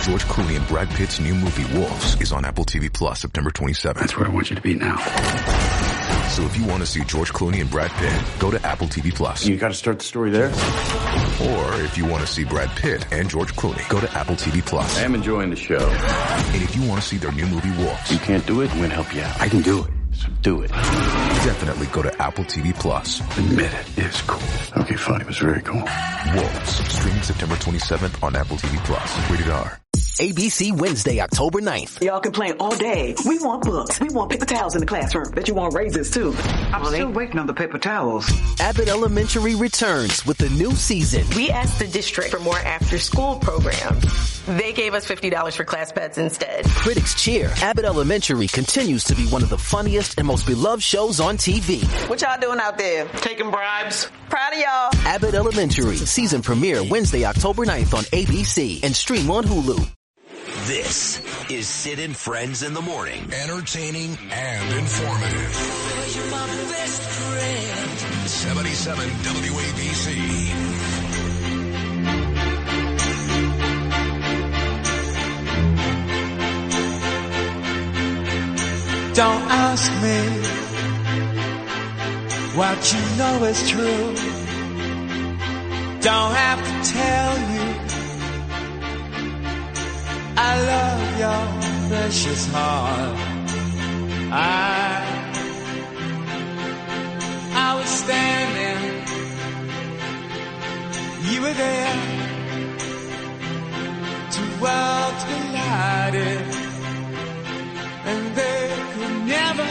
George Clooney and Brad Pitt's new movie, Wolves, is on Apple TV Plus September 27th. That's where I want you to be now. So if you want to see George Clooney and Brad Pitt, go to Apple TV Plus. You got to start the story there. Or if you want to see Brad Pitt and George Clooney, go to Apple TV Plus. I am enjoying the show. And if you want to see their new movie, Wolves, You can't do it, I'm going to help you out. I can do it. So do it. definitely go to Apple TV Plus. Admit it, it's cool. Okay, fine, it was very cool. Wolves, streaming September 27th on Apple TV Plus. Rated R. ABC Wednesday, October 9th. Y'all complain all day. We want books. We want paper towels in the classroom. Bet you want razors, too. I'm still waiting on the paper towels. Abbott Elementary returns with a new season. We asked the district for more after-school programs. They gave us $50 for class pets instead. Critics cheer. Abbott Elementary continues to be one of the funniest and most beloved shows on TV. What y'all doing out there? Taking bribes. Proud of y'all. Abbott Elementary, season premiere Wednesday, October 9th on ABC and stream on Hulu. This is Sid and Friends in the Morning. Entertaining and informative. 77 WABC. Don't ask me what you know is true. Don't have to tell you I love your precious heart. I was standing, you were there, two worlds collided, and they could never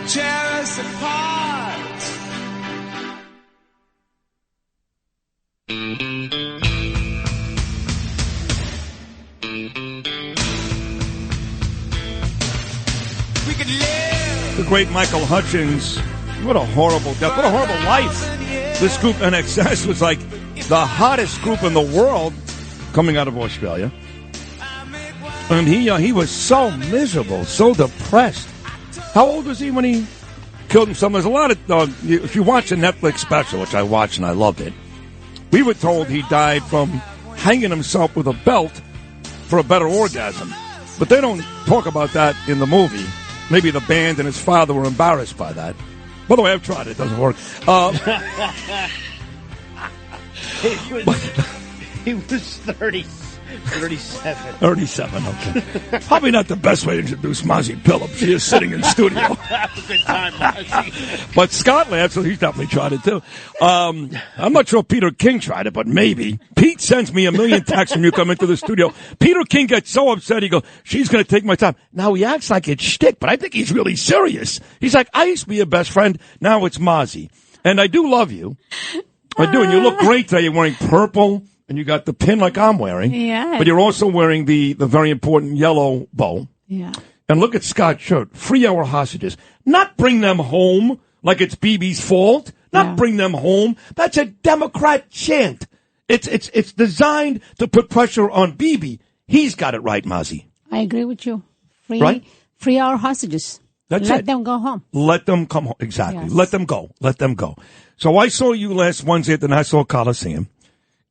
tear us apart. The great Michael Hutchins. What a horrible death. What a horrible life. This group, NXS, was like the hottest group in the world coming out of Australia. And he was so miserable, so depressed. How old was he when he killed himself? There's a lot of, if you watch the Netflix special, which I watched and I loved it, we were told he died from hanging himself with a belt for a better orgasm. But they don't talk about that in the movie. Maybe the band and his father were embarrassed by that. By the way, I've tried it. It doesn't work. He was 37. 37, okay. Probably not the best way to introduce Mazi Pilip. She is sitting in studio. Have a good time, Mazi. But Scott laughed, so he's definitely tried it, too. I'm not sure Peter King tried it, but maybe. Pete sends me a million texts when you come into the studio. Peter King gets so upset, he goes, she's going to take my time. Now, he acts like it's shtick, but I think he's really serious. He's like, I used to be your best friend. Now it's Mazi. And I do love you. I do, and you look great today. You're wearing purple. And you got the pin like I'm wearing. Yeah. But you're also wearing the very important yellow bow. Yeah. And look at Scott's shirt. Free our hostages. Not bring them home like it's Bibi's fault. Not bring them home. That's a Democrat chant. It's designed to put pressure on Bibi. He's got it right, Mazi. I agree with you. Free our hostages. That's Let it. them go home. Let them come home. Exactly. Yes. Let them go. Let them go. So I saw you last Wednesday at the Nassau Coliseum.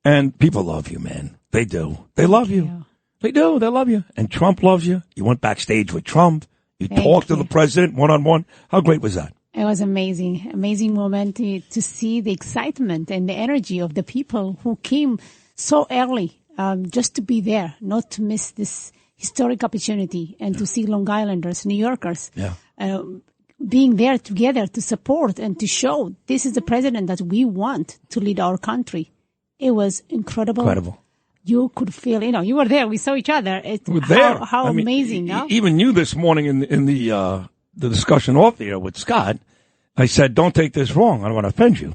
And people love you, man. They do. They love you. They do. They love you. And Trump loves you. You went backstage with Trump. You talked to the president one-on-one. How great was that? It was amazing. Amazing moment to see the excitement and the energy of the people who came so early just to be there, not to miss this historic opportunity and to see Long Islanders, New Yorkers, being there together to support and to show this is the president that we want to lead our country. It was incredible. You could feel, you were there. We saw each other. We're there. How amazing, no? Even you this morning in the discussion off the air with Scott, I said, don't take this wrong. I don't want to offend you.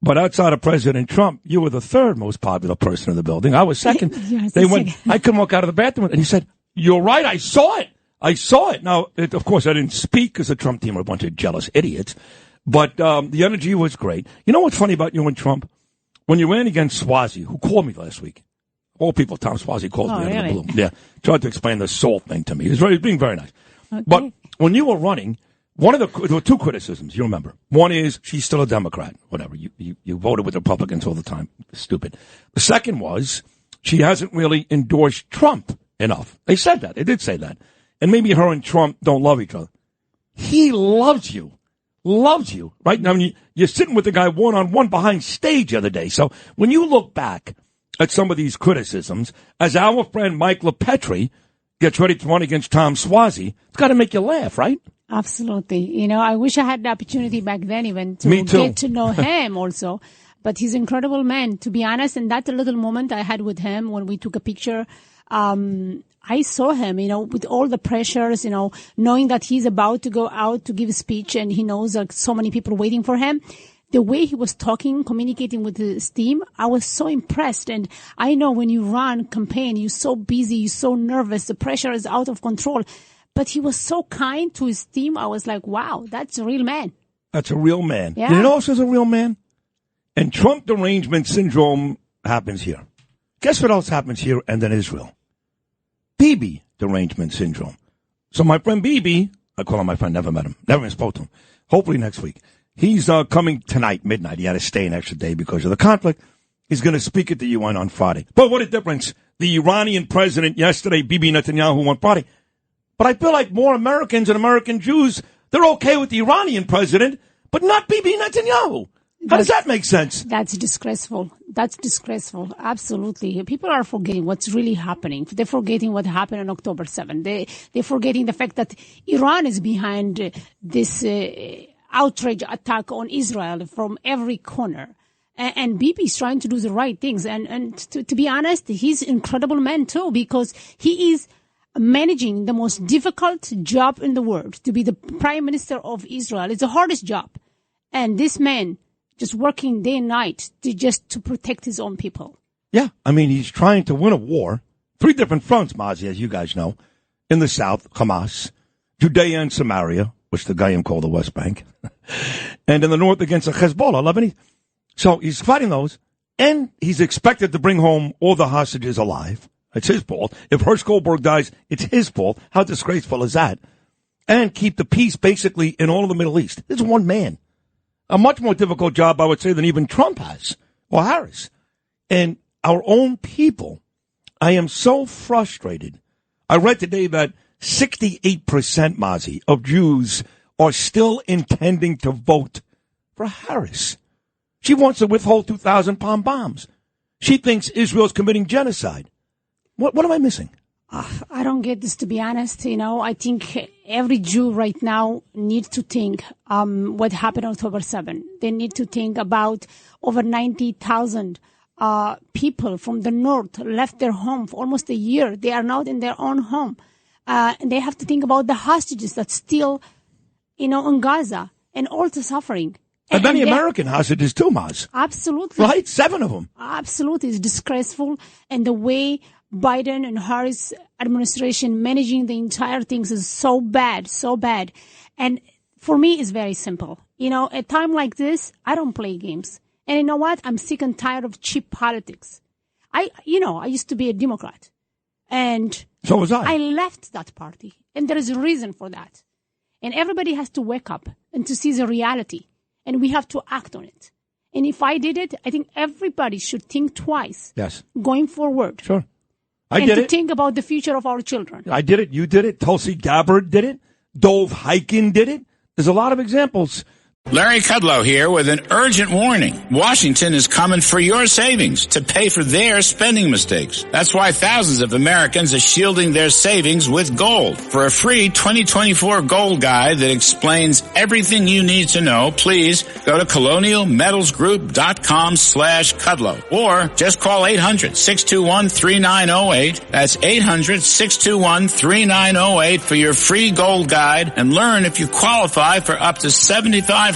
But outside of President Trump, you were the third most popular person in the building. I was second. I couldn't walk out of the bathroom. And he said, you're right. I saw it. Now, of course, I didn't speak because the Trump team were a bunch of jealous idiots. But the energy was great. You know what's funny about you and Trump? When you ran against Swazi, who called me last week, all people, Tom Swazi called me out of the blue. Yeah, tried to explain the salt thing to me. He was being very nice. Okay. But when you were running, there were two criticisms, you remember. One is, she's still a Democrat. Whatever. You voted with Republicans all the time. Stupid. The second was, she hasn't really endorsed Trump enough. They said that. They did say that. And maybe her and Trump don't love each other. He loves you. Loves you. Right now, you're sitting with the guy one-on-one behind stage the other day. So when you look back at some of these criticisms, as our friend Mike LaPetri gets ready to run against Tom Suozzi, it's got to make you laugh, right? Absolutely. I wish I had the opportunity back then even to get to know him also. But he's an incredible man, to be honest. And that little moment I had with him when we took a picture, I saw him, with all the pressures, knowing that he's about to go out to give a speech and he knows like so many people waiting for him. The way he was talking, communicating with his team, I was so impressed. And I know when you run campaign, you're so busy, you're so nervous, the pressure is out of control. But he was so kind to his team. I was like, wow, that's a real man. That's a real man. Yeah. You know who else is a real man? And Trump derangement syndrome happens here. Guess what else happens here and then Israel? Bibi derangement syndrome. So my friend Bibi, I call him my friend, never met him, never even spoke to him. Hopefully next week. He's coming tonight, midnight. He had to stay an extra day because of the conflict. He's going to speak at the UN on Friday. But what a difference. The Iranian president yesterday, Bibi Netanyahu, won Friday. But I feel like more Americans and American Jews, they're okay with the Iranian president, but not Bibi Netanyahu. How does that make sense? That's disgraceful. That's disgraceful. Absolutely. People are forgetting what's really happening. They're forgetting what happened on October 7th. They're forgetting the fact that Iran is behind this outrage attack on Israel from every corner. And Bibi is trying to do the right things. And to be honest, he's an incredible man too, because he is managing the most difficult job in the world. To be the prime minister of Israel is the hardest job. And this man just working day and night to protect his own people. Yeah. I mean, he's trying to win a war. 3 different fronts, Mazi, as you guys know. In the south, Hamas, Judea and Samaria, which the Goyim call the West Bank. And in the north against the Hezbollah, Lebanese. So he's fighting those. And he's expected to bring home all the hostages alive. It's his fault. If Hersh Goldberg dies, it's his fault. How disgraceful is that? And keep the peace basically in all of the Middle East. This is one man. A much more difficult job, I would say, than even Trump has or Harris. And our own people, I am so frustrated. I read today that 68%, Mazi, of Jews are still intending to vote for Harris. She wants to withhold 2,000 palm bombs. She thinks Israel's committing genocide. What am I missing? I don't get this, to be honest. I think every Jew right now needs to think what happened on October 7th. They need to think about over 90,000 people from the north left their home for almost a year. They are not in their own home. And they have to think about the hostages that's still, in Gaza and all the suffering. And many American hostages too, Maz. Absolutely. Right? 7 of them. Absolutely. It's disgraceful. And the way Biden and Harris administration managing the entire things is so bad, so bad. And for me, it's very simple. At a time like this, I don't play games. And you know what? I'm sick and tired of cheap politics. I used to be a Democrat. And so was I. I left that party. And there is a reason for that. And everybody has to wake up and to see the reality. And we have to act on it. And if I did it, I think everybody should think twice. Yes. Going forward. Sure. And to think about the future of our children. I did it. You did it. Tulsi Gabbard did it. Dove Hyken did it. There's a lot of examples. Larry Kudlow here with an urgent warning. Washington is coming for your savings to pay for their spending mistakes. That's why thousands of Americans are shielding their savings with gold. For a free 2024 gold guide that explains everything you need to know, please go to colonialmetalsgroup.com/Kudlow or just call 800-621-3908. That's 800-621-3908 for your free gold guide and learn if you qualify for up to $7,500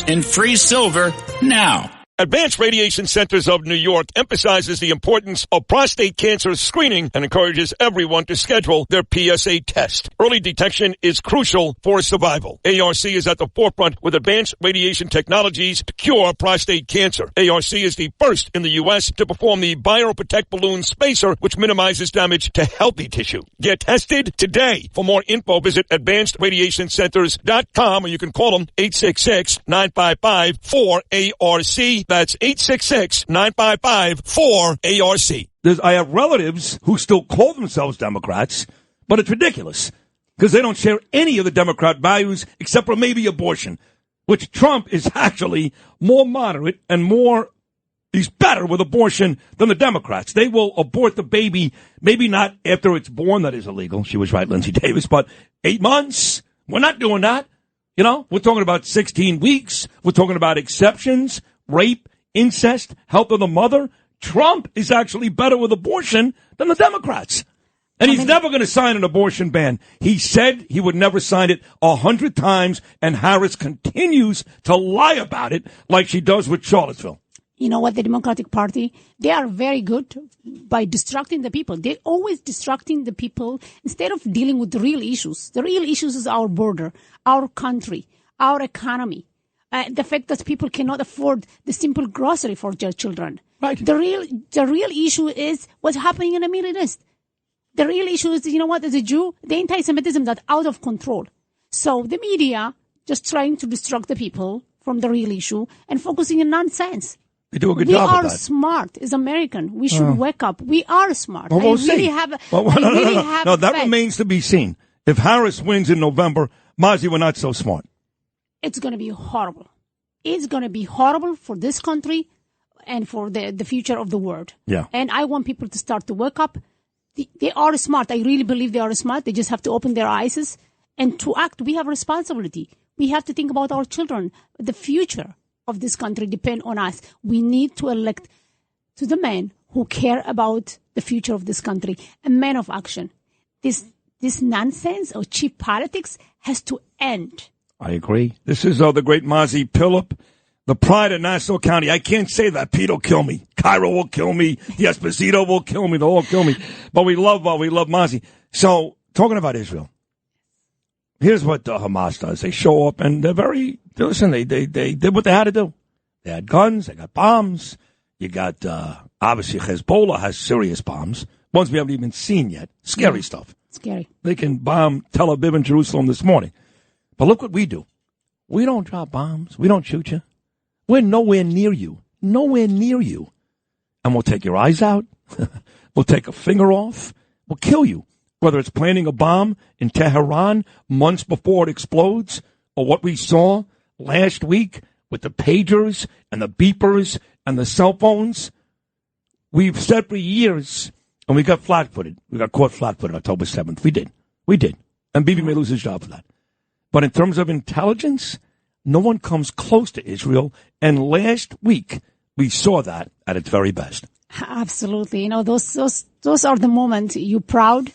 in free silver now. Advanced Radiation Centers of New York emphasizes the importance of prostate cancer screening and encourages everyone to schedule their PSA test. Early detection is crucial for survival. ARC is at the forefront with advanced radiation technologies to cure prostate cancer. ARC is the first in the U.S. to perform the BioProtect balloon spacer, which minimizes damage to healthy tissue. Get tested today. For more info, visit advancedradiationcenters.com or you can call them 866-955-4ARC. That's 866-955-4ARC. I have relatives who still call themselves Democrats, but it's ridiculous because they don't share any of the Democrat values except for maybe abortion, which Trump is actually more moderate and he's better with abortion than the Democrats. They will abort the baby, maybe not after it's born, that is illegal. She was right, Lindsay Davis, but 8 months. We're not doing that. You know, we're talking about 16 weeks. We're talking about exceptions, rape, incest, health of the mother. Trump is actually better with abortion than the Democrats. And he's never going to sign an abortion ban. He said he would never sign it 100 times, and Harris continues to lie about it like she does with Charlottesville. You know what, the Democratic Party, they are very good by distracting the people. They're always distracting the people instead of dealing with the real issues. The real issues is our border, our country, our economy, the fact that people cannot afford the simple grocery for their children. Right. The real issue is what's happening in the Middle East. The real issue is, you know what, as a Jew, the anti-Semitism that's out of control. So the media just trying to distract the people from the real issue and focusing on nonsense. They do a good job of that. We are smart as American. We should wake up. We are smart. Well, we'll I really see. have No, that remains to be seen. If Harris wins in November, Mazi, we're not so smart. It's going to be horrible. It's going to be horrible for this country and for the future of the world. Yeah. And I want people to start to wake up. They are smart. I really believe they are smart. They just have to open their eyes and to act. We have a responsibility. We have to think about our children. The future of this country depend on us. We need to elect to the men who care about the future of this country, a man of action. This nonsense or cheap politics has to end. I agree. This is the great Mazi Pilip, the pride of Nassau County. I can't say that. Pete will kill me. Cairo will kill me. The Esposito will kill me. They'll all kill me. But we love Mazi. So, talking about Israel, here's what Hamas does. They show up and they did what they had to do. They had guns. They got bombs. You got, obviously, Hezbollah has serious bombs. Ones we haven't even seen yet. Scary stuff. Scary. They can bomb Tel Aviv and Jerusalem this morning. But look what we do. We don't drop bombs. We don't shoot you. We're nowhere near you. Nowhere near you. And we'll take your eyes out. We'll take a finger off. We'll kill you. Whether it's planting a bomb in Tehran months before it explodes, or what we saw last week with the pagers and the beepers and the cell phones. We've said for years, and we got flat-footed. We got caught flat-footed October 7th. We did. And Bibi may lose his job for that. But in terms of intelligence, no one comes close to Israel. And last week, we saw that at its very best. Absolutely. You know, those are the moments you're proud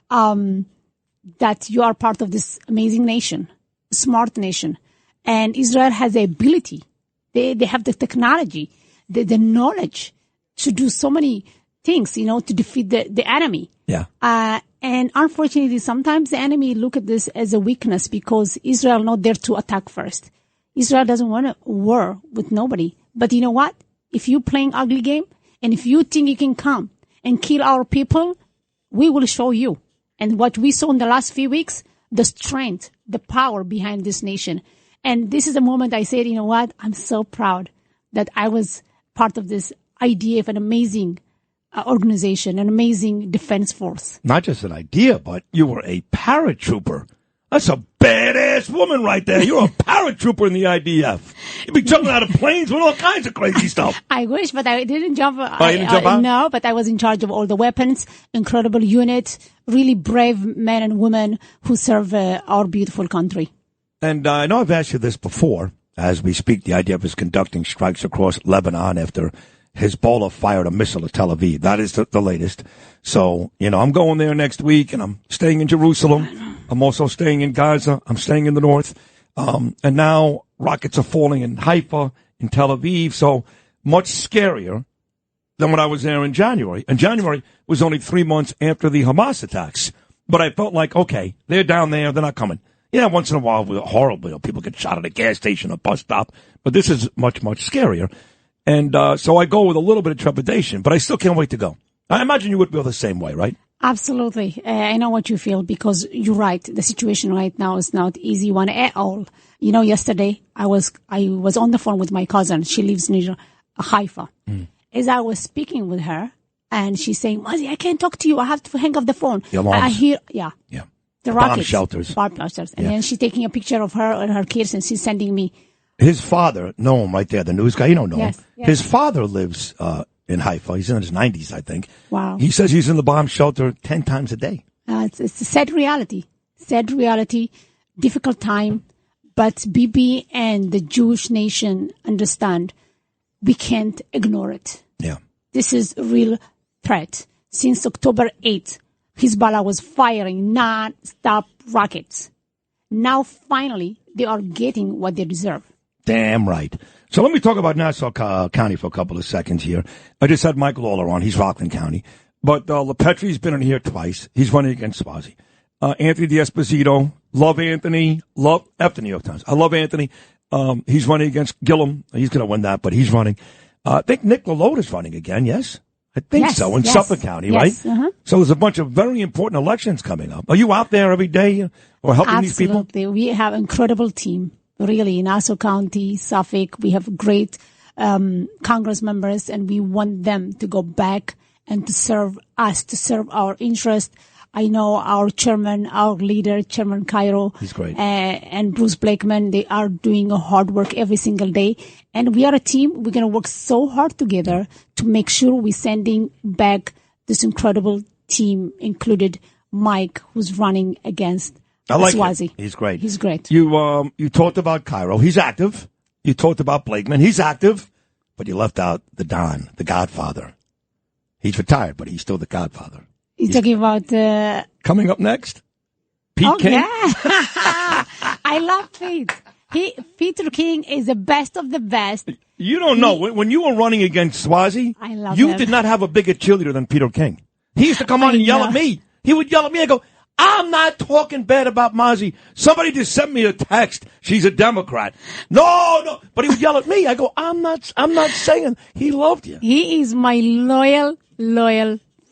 that you are part of this amazing nation, smart nation. And Israel has the ability. They have the technology, the knowledge to do so many things, you know, to defeat the enemy. Yeah. And unfortunately, sometimes the enemy look at this as a weakness because Israel not there to attack first. Israel doesn't want a war with nobody. But you know what? If you're playing ugly game and if you think you can come and kill our people, we will show you. And what we saw in the last few weeks, the strength, the power behind this nation. And this is the moment I said, you know what? I'm so proud that I was part of this idea of an amazing organization, an amazing defense force. Not just an idea, but you were a paratrooper. That's a badass woman right there. You're a paratrooper in the IDF. You'd be jumping out of planes with all kinds of crazy stuff. I wish, but I didn't jump. You didn't jump out? No, but I was in charge of all the weapons, incredible unit, really brave men and women who serve our beautiful country. And I know I've asked you this before. As we speak, the IDF is conducting strikes across Lebanon after Hezbollah fired a missile at Tel Aviv. That is the latest. So, you know, I'm going there next week, and I'm staying in Jerusalem. I'm also staying in Gaza. I'm staying in the north. And now rockets are falling in Haifa, in Tel Aviv. So much scarier than when I was there in January. And January was only 3 months after the Hamas attacks. But I felt like, okay, they're down there. They're not coming. Yeah, once in a while, we're horrible. You know, people get shot at a gas station or bus stop. But this is much, much scarier. And so I go with a little bit of trepidation, but I still can't wait to go. I imagine you would feel the same way, right? Absolutely. I know what you feel because you're right. The situation right now is not easy one at all. You know, yesterday I was on the phone with my cousin. She lives near Haifa. As I was speaking with her, And she's saying, Mazi, I can't talk to you. I have to hang up the phone. The alarms. I hear, the rockets. Bomb shelters. And then she's taking a picture of her and her kids, and she's sending me. His father, know him right there, the news guy. You don't know him. Yes. His father lives in Haifa. He's in his 90s, I think. Wow. He says he's in the bomb shelter 10 times a day. It's a sad reality. Difficult time. But Bibi and the Jewish nation understand we can't ignore it. Yeah. This is a real threat. Since October 8th, Hezbollah was firing non-stop rockets. Now, finally, they are getting what they deserve. Damn right. So let me talk about Nassau County for a couple of seconds here. I just had Michael Lawler on. He's Rockland County. But LePetri's been in here twice. He's running against Swazi. Anthony D'Esposito. Love Anthony. After New York Times. I love Anthony. He's running against Gillum. He's going to win that, but he's running. I think Nick LaLotte is running again, yes? I think so, in Suffolk County, right? Uh-huh. So there's a bunch of very important elections coming up. Are you out there every day or helping these people? Absolutely. We have an incredible team, really, in Nassau County, Suffolk. We have great Congress members, and we want them to go back and to serve us, to serve our interest. I know our chairman, our leader, Chairman Cairo. He's great. And Bruce Blakeman, they are doing hard work every single day. And we are a team. We're going to work so hard together to make sure we're sending back this incredible team, included Mike, who's running against Swazi. He's great. He's great. You talked about Cairo. He's active. You talked about Blakeman. He's active. But you left out the Don, the Godfather. He's retired, but he's still the Godfather. He's talking about... coming up next, Pete King. Yeah. I love Pete. Peter King is the best of the best. You don't know. When you were running against Swazi, you did not have a bigger cheerleader than Peter King. He used to come on and yell at me. He would yell at me. I go, I'm not talking bad about Mazi. Somebody just sent me a text. She's a Democrat. No. But he would yell at me. I go, I'm not saying he loved you. He is my loyal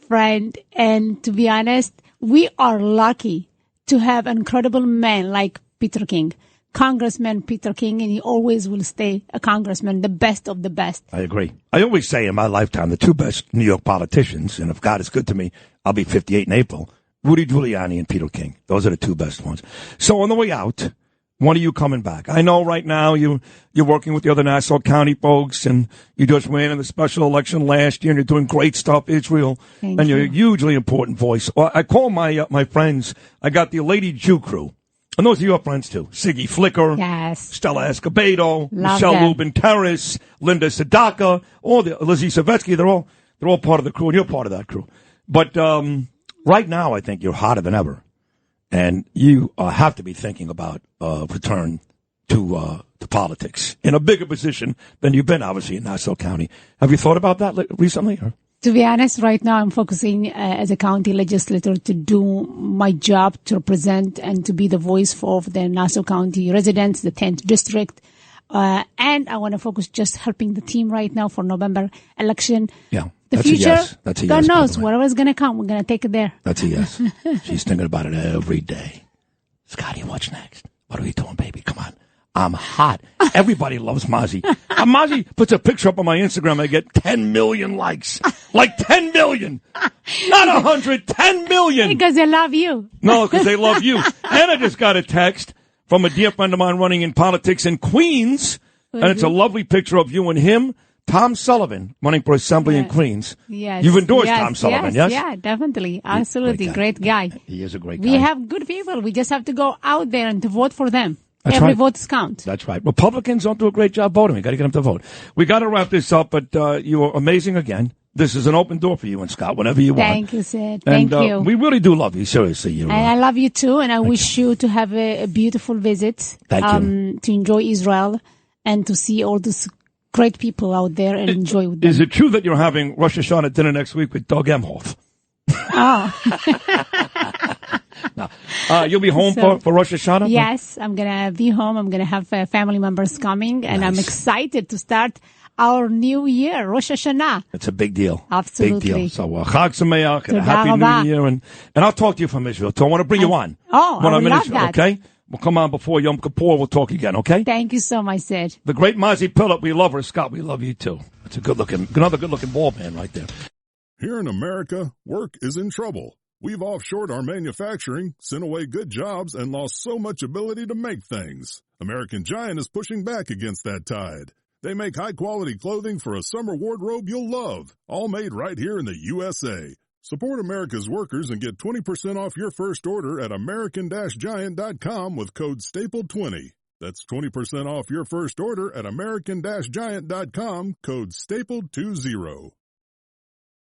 friend. And to be honest, we are lucky to have an incredible man like Peter King. Congressman Peter King, and he always will stay a congressman, the best of the best. I agree. I always say in my lifetime, the two best New York politicians, and if God is good to me, I'll be 58 in April, Rudy Giuliani and Peter King. Those are the two best ones. So on the way out, when are you coming back? I know right now you're working with the other Nassau County folks, and you just ran in the special election last year, and you're doing great stuff, Israel, and you're a hugely important voice. I call my friends, I got the Lady Jew crew. And those are your friends, too. Siggy Flicker, Stella Escobedo, Michelle Rubin Terrace, Linda Sadaka, all the Lizzie Savetsky, they're all part of the crew, and you're part of that crew. But right now, I think you're hotter than ever. And you have to be thinking about return to politics in a bigger position than you've been, obviously, in Nassau County. Have you thought about that recently? Or? To be honest, right now I'm focusing as a county legislator to do my job, to represent and to be the voice for the Nassau County residents, the 10th district. And I want to focus just helping the team right now for November election. Yeah. The future, yes. That's a God yes, knows, whatever's going to come, we're going to take it there. That's a yes. She's thinking about it every day. Scotty, what's next? What are we doing, baby? Come on. I'm hot. Everybody loves Mazi. Mazi puts a picture up on my Instagram. I get 10 million likes. Like 10 million. Not 100, 10 million. Because they love you. No, because they love you. And I just got a text from a dear friend of mine running in politics in Queens. And it's a lovely picture of you and him. Tom Sullivan running for Assembly in Queens. Yes. You've endorsed Tom Sullivan, yes? Yeah, definitely. Absolutely. Great guy. He is a great guy. We have good people. We just have to go out there and to vote for them. That's Every right. vote counts. That's right. Republicans don't do a great job voting. We got to get them to vote. We got to wrap this up, but you are amazing again. This is an open door for you and Scott, whenever you want. Thank you, Sid. Thank you. We really do love you, seriously. And I love you too, and I wish you to have a beautiful visit. Thank you. To enjoy Israel and to see all these great people out there and enjoy with them. Is it true that you're having Rosh Hashanah dinner next week with Doug Emhoff? Oh. No. You'll be home for Rosh Hashanah? Yes, I'm going to be home. I'm going to have family members coming, and I'm excited to start our new year, Rosh Hashanah. It's a big deal. Absolutely. Big deal. So, Chag Sameach and a Happy New Year. And I'll talk to you from Israel, too. I want to bring you on. When I'm in love Israel, that. okay? We'll come on before Yom Kippur. We'll talk again, okay? Thank you so much, Sid. The great Mazi Pilip. We love her. Scott, we love you, too. It's another good-looking ball man right there. Here in America, work is in trouble. We've offshored our manufacturing, sent away good jobs, and lost so much ability to make things. American Giant is pushing back against that tide. They make high-quality clothing for a summer wardrobe you'll love, all made right here in the USA. Support America's workers and get 20% off your first order at American-Giant.com with code STAPLE20. That's 20% off your first order at American-Giant.com, code STAPLE20.